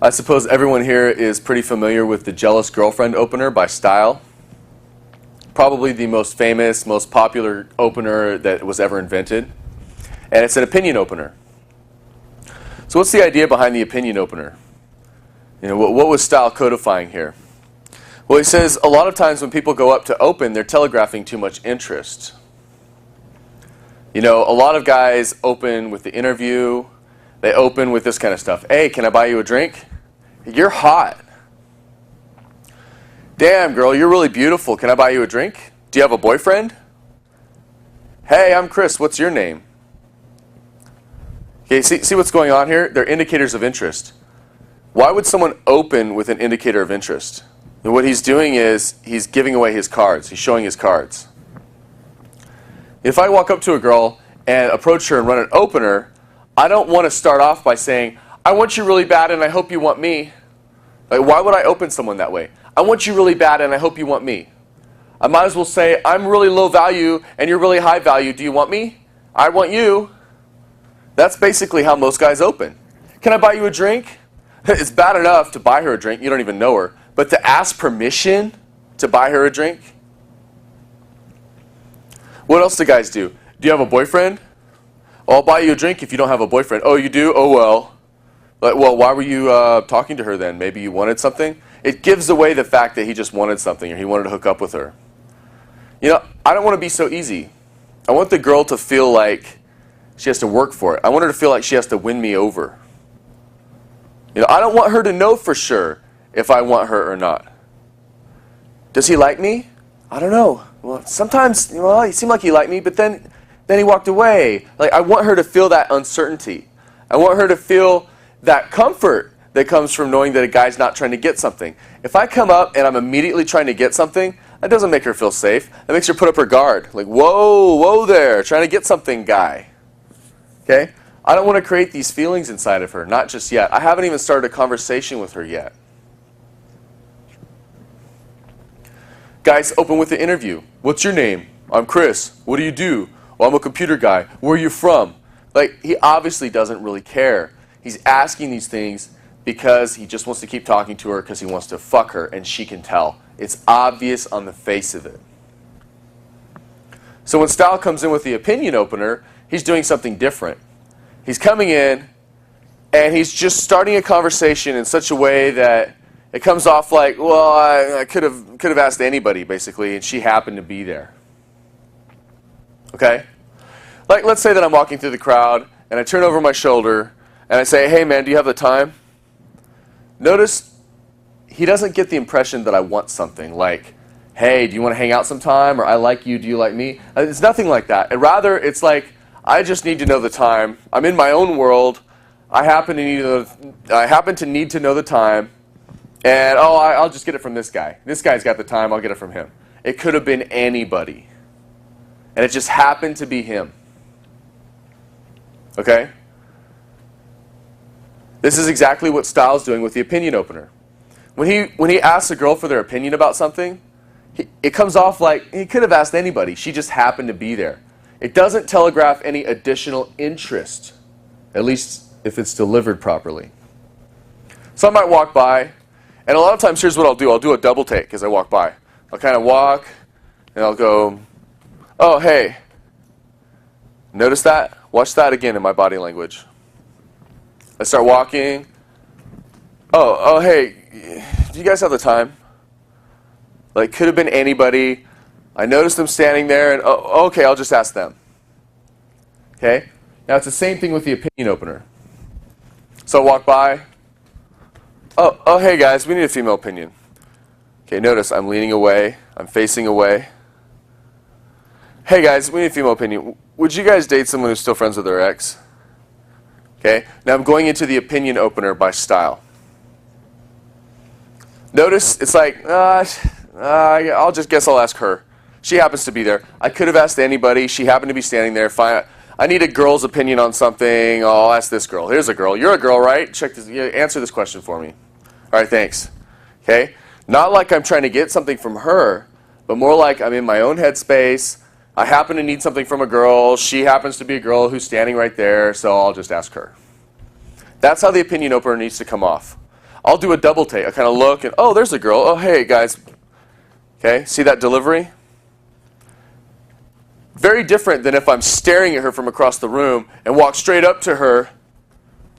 I suppose everyone here is pretty familiar with the Jealous Girlfriend opener by Style. Probably the most famous, most popular opener that was ever invented. And it's an opinion opener. So what's the idea behind the opinion opener? What was Style codifying here? Well, he says a lot of times when people go up to open, they're telegraphing too much interest. A lot of guys open with the interview. They open with this kind of stuff. Hey, can I buy you a drink? You're hot. Damn, girl, you're really beautiful. Can I buy you a drink? Do you have a boyfriend? Hey, I'm Chris. What's your name? Okay, see what's going on here? They're indicators of interest. Why would someone open with an indicator of interest? And what he's doing is he's giving away his cards. He's showing his cards. If I walk up to a girl and approach her and run an opener, I don't want to start off by saying, I want you really bad and I hope you want me. Like, why would I open someone that way? I want you really bad and I hope you want me. I might as well say, I'm really low value and you're really high value. Do you want me? I want you. That's basically how most guys open. Can I buy you a drink? It's bad enough to buy her a drink. You don't even know her. But to ask permission to buy her a drink? What else do guys do? Do you have a boyfriend? I'll buy you a drink if you don't have a boyfriend. Oh, you do? Oh, well. Well, why were you talking to her then? Maybe you wanted something? It gives away the fact that he just wanted something or he wanted to hook up with her. I don't want to be so easy. I want the girl to feel like she has to work for it. I want her to feel like she has to win me over. I don't want her to know for sure if I want her or not. Does he like me? I don't know. Well, sometimes, he seemed like he liked me, but then he walked away. Like, I want her to feel that uncertainty. I want her to feel that comfort that comes from knowing that a guy's not trying to get something. If I come up and I'm immediately trying to get something, that doesn't make her feel safe. That makes her put up her guard. Like, whoa there, trying to get something, guy. Okay? I don't want to create these feelings inside of her, not just yet. I haven't even started a conversation with her yet. Guys, open with the interview. What's your name? I'm Chris. What do you do? Well, I'm a computer guy. Where are you from? Like, he obviously doesn't really care. He's asking these things because he just wants to keep talking to her because he wants to fuck her, and she can tell. It's obvious on the face of it. So when Style comes in with the opinion opener, he's doing something different. He's coming in, and he's just starting a conversation in such a way that it comes off like, well, I could have asked anybody, basically, and she happened to be there. Okay? Like, let's say that I'm walking through the crowd, and I turn over my shoulder, and I say, hey, man, do you have the time? Notice he doesn't get the impression that I want something, like, hey, do you want to hang out sometime? Or I like you, do you like me? It's nothing like that. And rather, it's like, I just need to know the time. I'm in my own world. I happen to need to know the time. And, I'll just get it from this guy. This guy's got the time. I'll get it from him. It could have been anybody. And it just happened to be him. Okay? This is exactly what Style's doing with the opinion opener. When he asks a girl for their opinion about something, it comes off like he could have asked anybody. She just happened to be there. It doesn't telegraph any additional interest, at least if it's delivered properly. So I might walk by, and a lot of times here's what I'll do. I'll do a double take as I walk by. I'll kind of walk, and I'll go, oh, hey. Notice that? Watch that again in my body language. I start walking. Oh, hey, do you guys have the time? Like, could have been anybody. I noticed them standing there, and okay, I'll just ask them. Okay? Now, it's the same thing with the opinion opener. So I walk by. Oh, hey, guys, we need a female opinion. Okay, notice I'm leaning away. I'm facing away. Hey, guys, we need a female opinion. Would you guys date someone who's still friends with their ex? Okay? Now, I'm going into the opinion opener by Style. Notice it's like, I'll just guess I'll ask her. She happens to be there. I could have asked anybody. She happened to be standing there. Fine. I need a girl's opinion on something. I'll ask this girl. Here's a girl. You're a girl, right? Check this. Answer this question for me. All right, thanks. Okay? Not like I'm trying to get something from her, but more like I'm in my own headspace. I happen to need something from a girl. She happens to be a girl who's standing right there, so I'll just ask her. That's how the opinion opener needs to come off. I'll do a double take. I kind of look and, oh, there's a girl. Oh, hey, guys. Okay, see that delivery? Very different than if I'm staring at her from across the room and walk straight up to her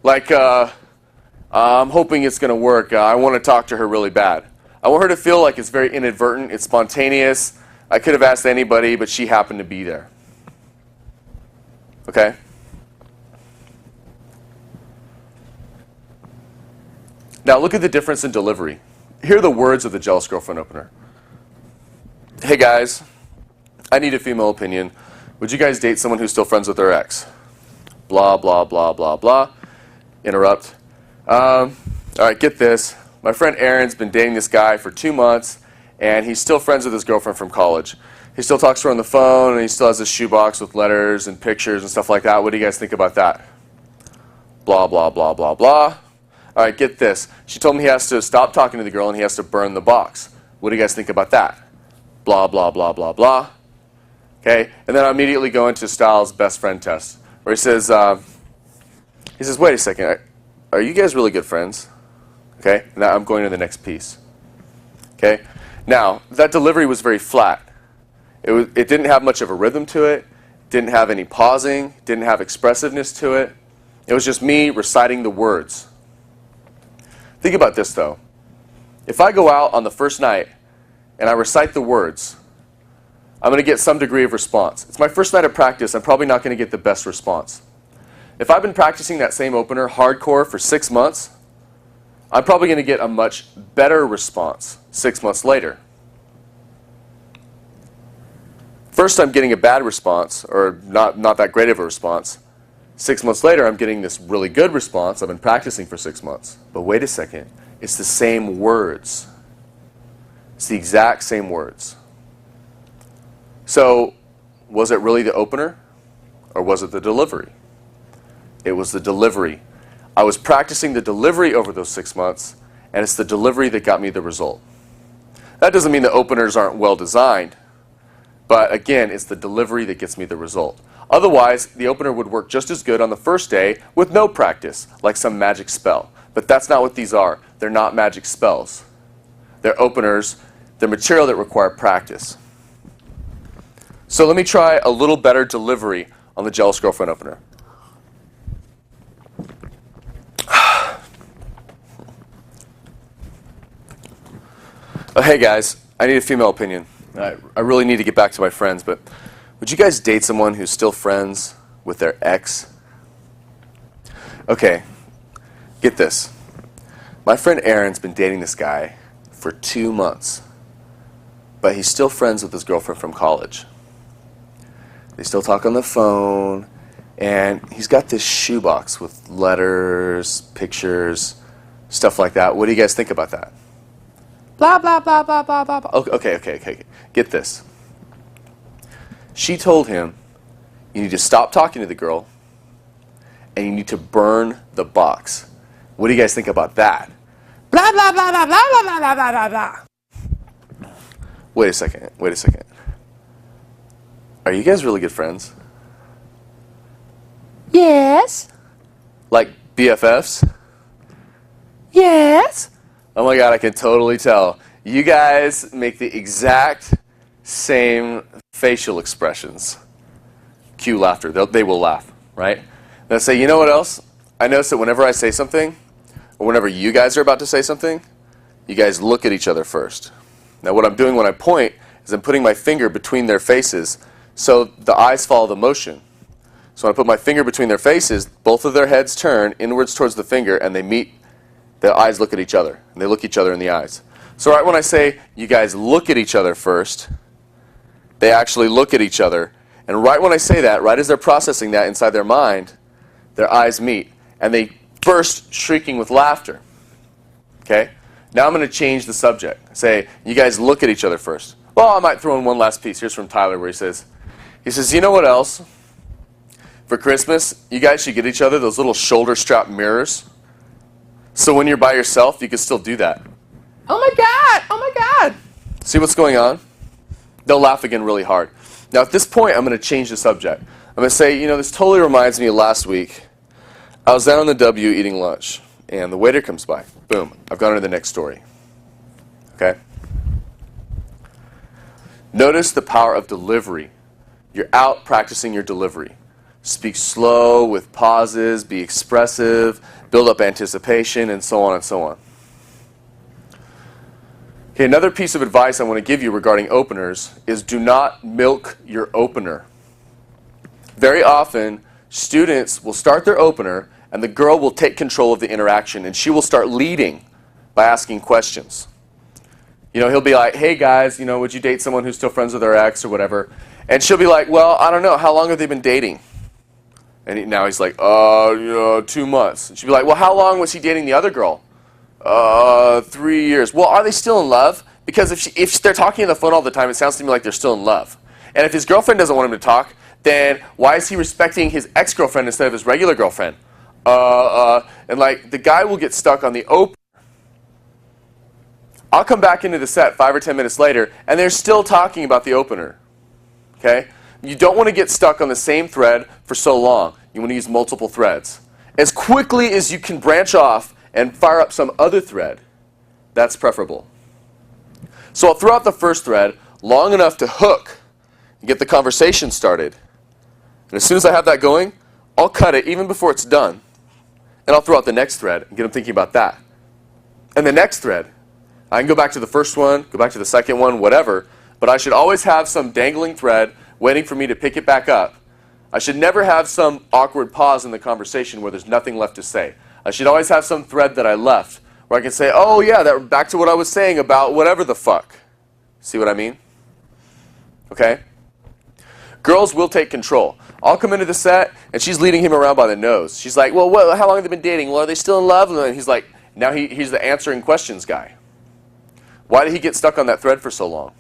like, I'm hoping it's going to work. I want to talk to her really bad. I want her to feel like it's very inadvertent, it's spontaneous. I could have asked anybody, but she happened to be there. Okay? Now look at the difference in delivery. Here are the words of the jealous girlfriend opener. Hey guys, I need a female opinion. Would you guys date someone who's still friends with their ex? Blah, blah, blah, blah, blah. Interrupt. All right, get this. My friend Aaron's been dating this guy for 2 months, and he's still friends with his girlfriend from college. He still talks to her on the phone, and he still has a shoebox with letters and pictures and stuff like that. What do you guys think about that? Blah, blah, blah, blah, blah. All right, get this. She told him he has to stop talking to the girl, and he has to burn the box. What do you guys think about that? Blah, blah, blah, blah, blah. Okay, and then I immediately go into Styles' best friend test, where he says, wait a second, are you guys really good friends? Okay, now I'm going to the next piece. Okay, now that delivery was very flat. It didn't have much of a rhythm to it, didn't have any pausing, didn't have expressiveness to it. It was just me reciting the words. Think about this though. If I go out on the first night and I recite the words, I'm going to get some degree of response. It's my first night of practice, I'm probably not going to get the best response. If I've been practicing that same opener hardcore for 6 months, I'm probably going to get a much better response 6 months later. First, I'm getting a bad response, or not that great of a response. 6 months later, I'm getting this really good response. I've been practicing for 6 months. But wait a second, it's the same words. It's the exact same words. So, was it really the opener, or was it the delivery? It was the delivery. I was practicing the delivery over those 6 months, and it's the delivery that got me the result. That doesn't mean the openers aren't well designed, but again, it's the delivery that gets me the result. Otherwise, the opener would work just as good on the first day with no practice, like some magic spell. But that's not what these are. They're not magic spells. They're openers. They're material that require practice. So let me try a little better delivery on the jealous girlfriend opener. Hey guys, I need a female opinion. I really need to get back to my friends, but would you guys date someone who's still friends with their ex? Okay, get this. My friend Aaron's been dating this guy for 2 months, but he's still friends with his girlfriend from college. They still talk on the phone, and he's got this shoebox with letters, pictures, stuff like that. What do you guys think about that? Blah, blah, blah, blah, blah, blah, blah. Okay. Get this. She told him, you need to stop talking to the girl, and you need to burn the box. What do you guys think about that? Blah, blah, blah, blah, blah, blah, blah, blah, blah, blah. Wait a second. Are you guys really good friends? Yes. Like BFFs? Yes. Oh my God, I can totally tell. You guys make the exact same facial expressions. Cue laughter. They will laugh, right? They'll say, you know what else? I notice that whenever I say something, or whenever you guys are about to say something, you guys look at each other first. Now what I'm doing when I point is I'm putting my finger between their faces so the eyes follow the motion. So when I put my finger between their faces, both of their heads turn inwards towards the finger and they meet, their eyes look at each other. And they look each other in the eyes. So right when I say you guys look at each other first, they actually look at each other. And right when I say that, right as they're processing that inside their mind, their eyes meet. And they burst shrieking with laughter. Okay? Now I'm going to change the subject. Say, you guys look at each other first. Well, I might throw in one last piece. Here's from Tyler where he says, you know what else? For Christmas, you guys should get each other those little shoulder strap mirrors. So when you're by yourself, you can still do that. Oh my God! Oh my God! See what's going on? They'll laugh again really hard. Now at this point, I'm going to change the subject. I'm going to say, this totally reminds me of last week. I was down on the W eating lunch. and the waiter comes by. Boom, I've gone into the next story. Okay? Notice the power of delivery. You're out practicing your delivery. Speak slow with pauses, be expressive, build up anticipation, and so on and so on. Okay, another piece of advice I want to give you regarding openers is do not milk your opener. Very often, students will start their opener and the girl will take control of the interaction and she will start leading by asking questions. You know, he'll be like, hey guys, you know, would you date someone who's still friends with their ex or whatever? And she'll be like, well, I don't know, how long have they been dating? And now he's like, 2 months. And she'll be like, well, how long was he dating the other girl? 3 years. Well, are they still in love? Because if they're talking on the phone all the time, it sounds to me like they're still in love. And if his girlfriend doesn't want him to talk, then why is he respecting his ex-girlfriend instead of his regular girlfriend? And like, the guy will get stuck on the opener. I'll come back into the set 5 or 10 minutes later, and they're still talking about the opener. Okay? You don't want to get stuck on the same thread for so long. You want to use multiple threads. As quickly as you can branch off and fire up some other thread, that's preferable. So I'll throw out the first thread long enough to hook and get the conversation started. And as soon as I have that going, I'll cut it even before it's done. And I'll throw out the next thread and get them thinking about that. And the next thread, I can go back to the first one, go back to the second one, whatever, but I should always have some dangling thread waiting for me to pick it back up. I should never have some awkward pause in the conversation where there's nothing left to say. I should always have some thread that I left where I can say, oh yeah, back to what I was saying about whatever the fuck. See what I mean? Okay? Girls will take control. I'll come into the set and she's leading him around by the nose. She's like, well, how long have they been dating? Well, are they still in love? And he's like, now he's the answering questions guy. Why did he get stuck on that thread for so long?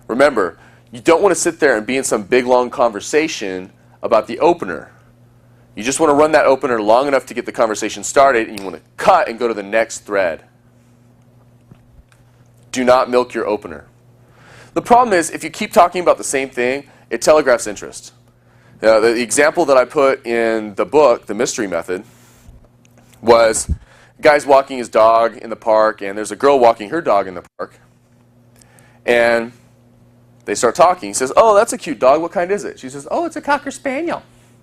Remember, you don't want to sit there and be in some big long conversation about the opener. You just want to run that opener long enough to get the conversation started, and you want to cut and go to the next thread. Do not milk your opener. The problem is, if you keep talking about the same thing, it telegraphs interest. The example that I put in the book, The Mystery Method, was a guy's walking his dog in the park, and there's a girl walking her dog in the park. And they start talking. He says, oh, that's a cute dog. What kind is it? She says, oh, it's a Cocker Spaniel.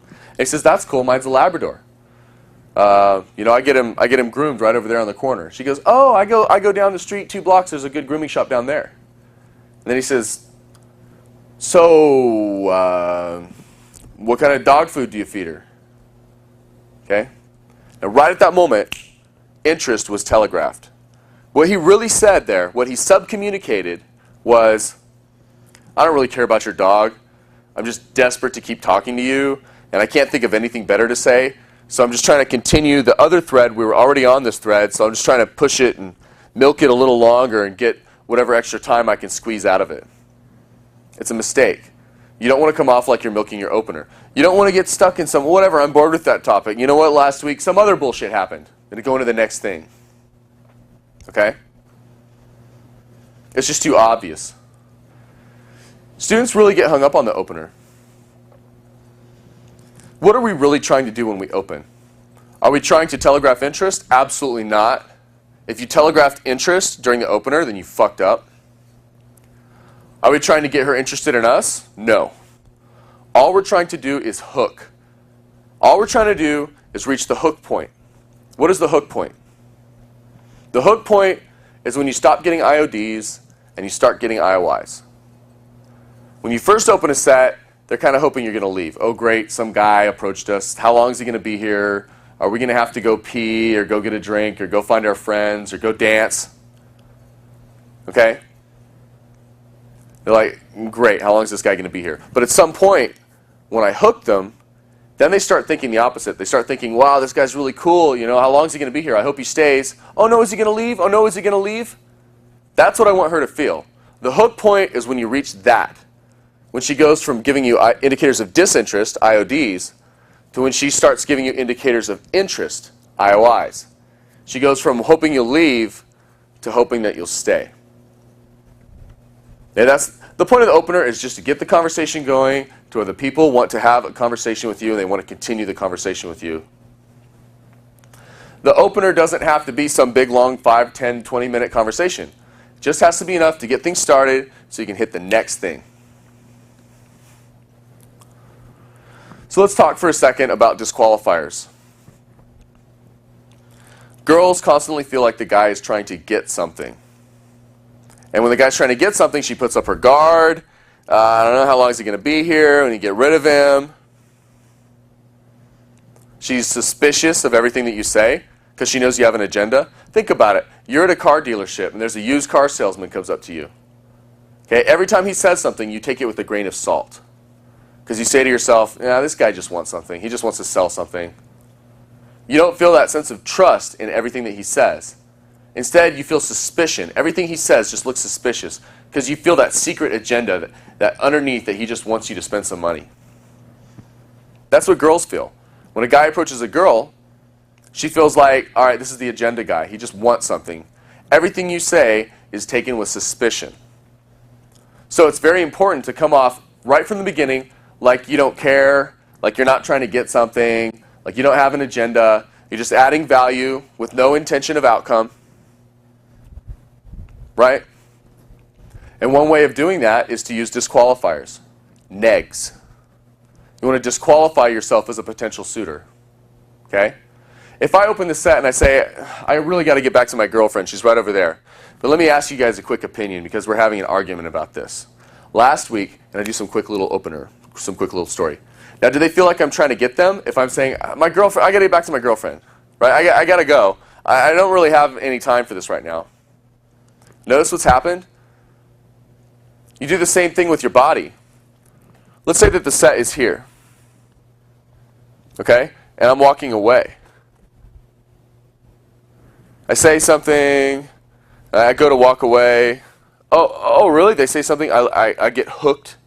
And he says, that's cool. Mine's a Labrador. You know, I get him groomed right over there on the corner. She goes, oh, I go down the street 2 blocks. There's a good grooming shop down there. And then he says, so what kind of dog food do you feed her? Okay? And right at that moment, interest was telegraphed. What he really said there, what he subcommunicated was, I don't really care about your dog. I'm just desperate to keep talking to you, and I can't think of anything better to say. So I'm just trying to continue the other thread. We were already on this thread, so I'm just trying to push it and milk it a little longer and get whatever extra time I can squeeze out of it. It's a mistake. You don't want to come off like you're milking your opener. You don't want to get stuck in some, whatever, I'm bored with that topic. You know what, last week some other bullshit happened. Then go into the next thing. Okay? It's just too obvious. Students really get hung up on the opener. What are we really trying to do when we open? Are we trying to telegraph interest? Absolutely not. If you telegraphed interest during the opener, then you fucked up. Are we trying to get her interested in us? No. All we're trying to do is hook. All we're trying to do is reach the hook point. What is the hook point? The hook point is when you stop getting IODs and you start getting IOIs. When you first open a set, they're kind of hoping you're going to leave. Oh great, some guy approached us. How long is he going to be here? Are we going to have to go pee or go get a drink or go find our friends or go dance? Okay? They're like, great, how long is this guy going to be here? But at some point, when I hook them, then they start thinking the opposite. They start thinking, wow, this guy's really cool. You know, how long is he going to be here? I hope he stays. Oh no, is he going to leave? Oh no, is he going to leave? That's what I want her to feel. The hook point is when you reach that. When she goes from giving you indicators of disinterest, IODs, to when she starts giving you indicators of interest, IOIs. She goes from hoping you'll leave to hoping that you'll stay. And that's the point of the opener, is just to get the conversation going to where the people want to have a conversation with you and they want to continue the conversation with you. The opener doesn't have to be some big, long 5, 10, 20-minute conversation. It just has to be enough to get things started so you can hit the next thing. So let's talk for a second about disqualifiers. Girls constantly feel like the guy is trying to get something. And when the guy's trying to get something, she puts up her guard. I don't know how long is he going to be here. When you get rid of him. She's suspicious of everything that you say because she knows you have an agenda. Think about it. You're at a car dealership and there's a used car salesman comes up to you. Okay, every time he says something, you take it with a grain of salt. Because you say to yourself, yeah, this guy just wants something. He just wants to sell something. You don't feel that sense of trust in everything that he says. Instead, you feel suspicion. Everything he says just looks suspicious because you feel that secret agenda, that underneath that he just wants you to spend some money. That's what girls feel. When a guy approaches a girl, she feels like, all right, this is the agenda guy. He just wants something. Everything you say is taken with suspicion. So it's very important to come off right from the beginning like you don't care, like you're not trying to get something, like you don't have an agenda. You're just adding value with no intention of outcome. Right? And one way of doing that is to use disqualifiers. Negs. You want to disqualify yourself as a potential suitor. Okay? If I open the set and I say, I really got to get back to my girlfriend, she's right over there. But let me ask you guys a quick opinion because we're having an argument about this. Last week, and I do some quick little opener, some quick little story. Now, do they feel like I'm trying to get them? If I'm saying, my girlfriend, I got to get back to my girlfriend. Right? I got to go. I don't really have any time for this right now. Notice what's happened? You do the same thing with your body. Let's say that the set is here. Okay? And I'm walking away. I say something. I go to walk away. Oh, really? They say something. I get hooked.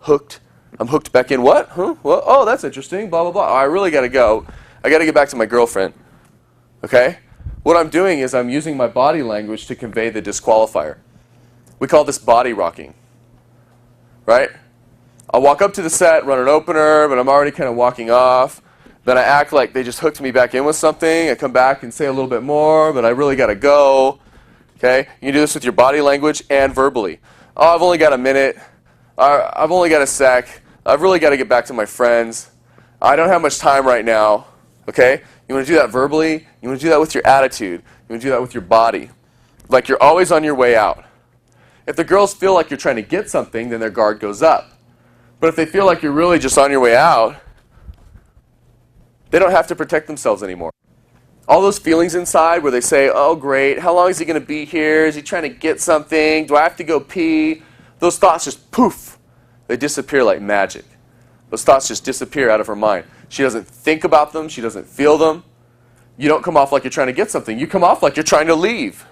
Hooked. I'm hooked back in. What? Huh? Well, oh, that's interesting. Blah, blah, blah. Oh, I really got to go. I got to get back to my girlfriend. Okay? What I'm doing is I'm using my body language to convey the disqualifier. We call this body rocking. Right? I'll walk up to the set, run an opener, but I'm already kind of walking off. Then I act like they just hooked me back in with something. I come back and say a little bit more, but I really got to go. Okay? You can do this with your body language and verbally. Oh, I've only got a minute. I've only got a sec. I've really got to get back to my friends. I don't have much time right now. Okay? You want to do that verbally. You want to do that with your attitude. You want to do that with your body. Like you're always on your way out. If the girls feel like you're trying to get something, then their guard goes up. But if they feel like you're really just on your way out, they don't have to protect themselves anymore. All those feelings inside where they say, oh, great, how long is he going to be here? Is he trying to get something? Do I have to go pee? Those thoughts just poof. They disappear like magic. Those thoughts just disappear out of her mind. She doesn't think about them. She doesn't feel them. You don't come off like you're trying to get something. You come off like you're trying to leave.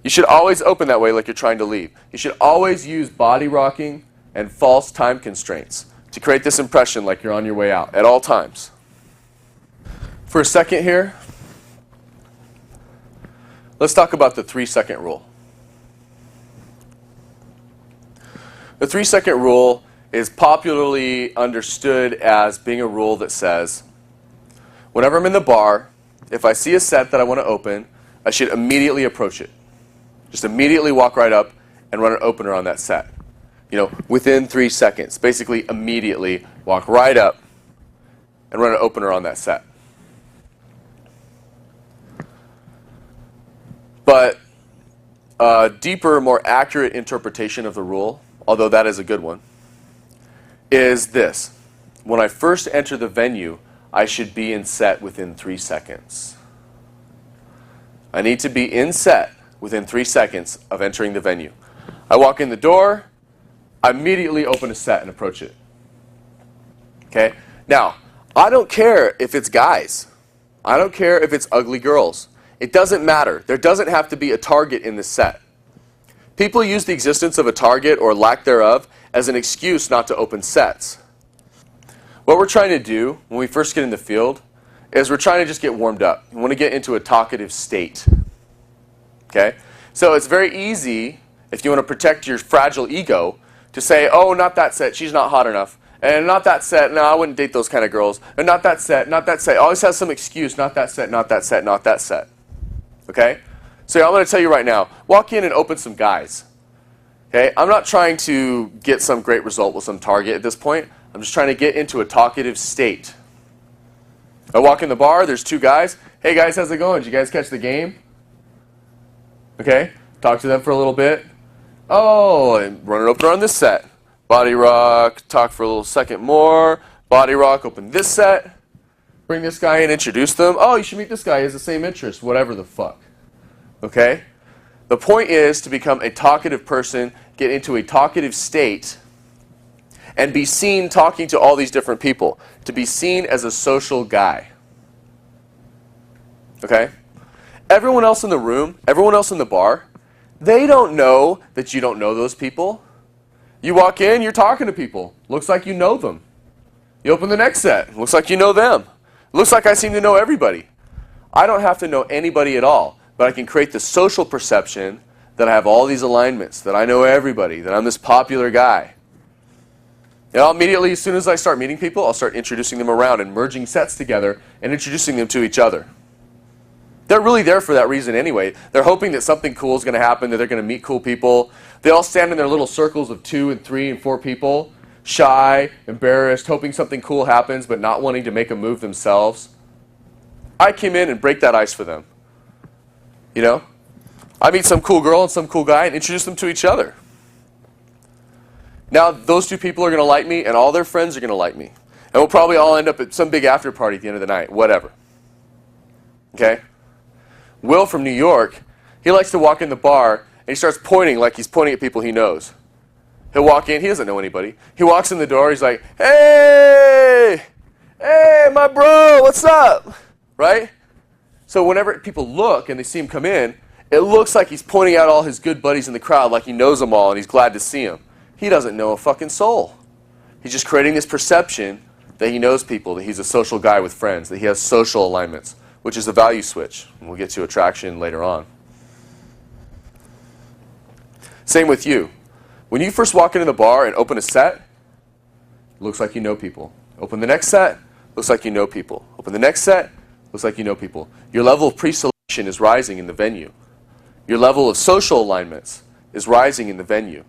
You should always open that way like you're trying to leave. You should always use body rocking and false time constraints to create this impression like you're on your way out at all times. For a second here, let's talk about the 3-second rule. The 3-second rule is popularly understood as being a rule that says, whenever I'm in the bar, if I see a set that I want to open, I should immediately approach it. Just immediately walk right up and run an opener on that set. You know, within 3 seconds. Basically, immediately walk right up and run an opener on that set. But a deeper, more accurate interpretation of the rule, although that is a good one, is this. When I first enter the venue, I should be in set within 3 seconds. I need to be in set within 3 seconds of entering the venue. I walk in the door, I immediately open a set and approach it. Okay? Now, I don't care if it's guys. I don't care if it's ugly girls. It doesn't matter. There doesn't have to be a target in the set. People use the existence of a target or lack thereof as an excuse not to open sets. What we're trying to do when we first get in the field is we're trying to just get warmed up. We want to get into a talkative state. Okay? So it's very easy, if you want to protect your fragile ego, to say, oh, not that set, she's not hot enough, And not that set. No, I wouldn't date those kind of girls. And not that set, not that set. Always has some excuse. Not that set, not that set, not that set. Okay? So I'm going to tell you right now, walk in and open some guys. Okay? I'm not trying to get some great result with some target at this point. I'm just trying to get into a talkative state. I walk in the bar, there's two guys. Hey guys, how's it going? Did you guys catch the game? Okay? Talk to them for a little bit. Oh, and run it opener on this set. Body rock, talk for a little second more. Body rock, open this set. Bring this guy in, introduce them. Oh, you should meet this guy. He has the same interest. Whatever the fuck. Okay? The point is to become a talkative person, get into a talkative state, and be seen talking to all these different people. To be seen as a social guy. Okay? Everyone else in the room, everyone else in the bar, they don't know that you don't know those people. You walk in, you're talking to people. Looks like you know them. You open the next set. Looks like you know them. Looks like I seem to know everybody. I don't have to know anybody at all, but I can create the social perception that I have all these alignments, that I know everybody, that I'm this popular guy. And I'll immediately, as soon as I start meeting people, I'll start introducing them around and merging sets together and introducing them to each other. They're really there for that reason anyway. They're hoping that something cool is going to happen, that they're going to meet cool people. They all stand in their little circles of 2 and 3 and 4 people, shy, embarrassed, hoping something cool happens, but not wanting to make a move themselves. I came in and break that ice for them. You know? I meet some cool girl and some cool guy and introduce them to each other. Now, those two people are going to like me, and all their friends are going to like me. And we'll probably all end up at some big after party at the end of the night, whatever. Okay? Will from New York, he likes to walk in the bar, and he starts pointing like he's pointing at people he knows. He'll walk in, he doesn't know anybody. He walks in the door, he's like, hey, my bro, what's up? Right? So whenever people look and they see him come in, it looks like he's pointing out all his good buddies in the crowd like he knows them all and he's glad to see them. He doesn't know a fucking soul. He's just creating this perception that he knows people, that he's a social guy with friends, that he has social alignments, which is a value switch. And we'll get to attraction later on. Same with you. When you first walk into the bar and open a set, looks like you know people. Open the next set, looks like you know people. Open the next set, looks like you know people. Your level of pre-selection is rising in the venue. Your level of social alignments is rising in the venue.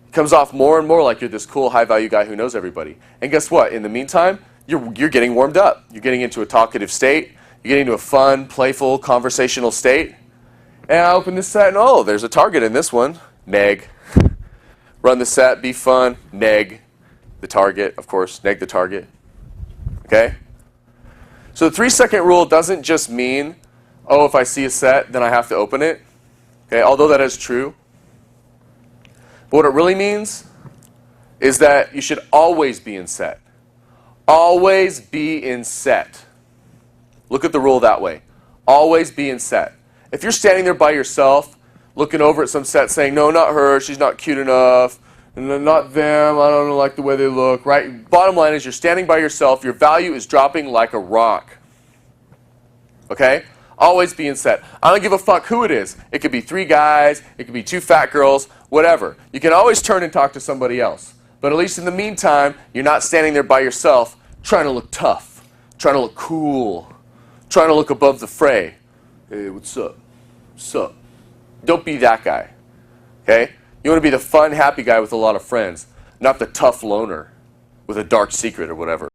It comes off more and more like you're this cool, high-value guy who knows everybody. And guess what? In the meantime, you're getting warmed up. You're getting into a talkative state. You're getting into a fun, playful, conversational state. And I open this set, and oh, there's a target in this one. Neg. Run the set, be fun. Neg the target, of course. Neg the target. Okay? So the 3-second rule doesn't just mean, oh, if I see a set, then I have to open it. Okay? Although that is true. But what it really means is that you should always be in set. Always be in set. Look at the rule that way. Always be in set. If you're standing there by yourself, looking over at some set saying, no, not her, she's not cute enough, not them, I don't like the way they look, right? Bottom line is you're standing by yourself, your value is dropping like a rock. Okay? Always be in set. I don't give a fuck who it is. It could be 3 guys, it could be 2 fat girls, whatever. You can always turn and talk to somebody else. But at least in the meantime, you're not standing there by yourself trying to look tough, trying to look cool, trying to look above the fray. Hey, what's up? What's up? Don't be that guy. Okay? You want to be the fun, happy guy with a lot of friends, not the tough loner with a dark secret or whatever.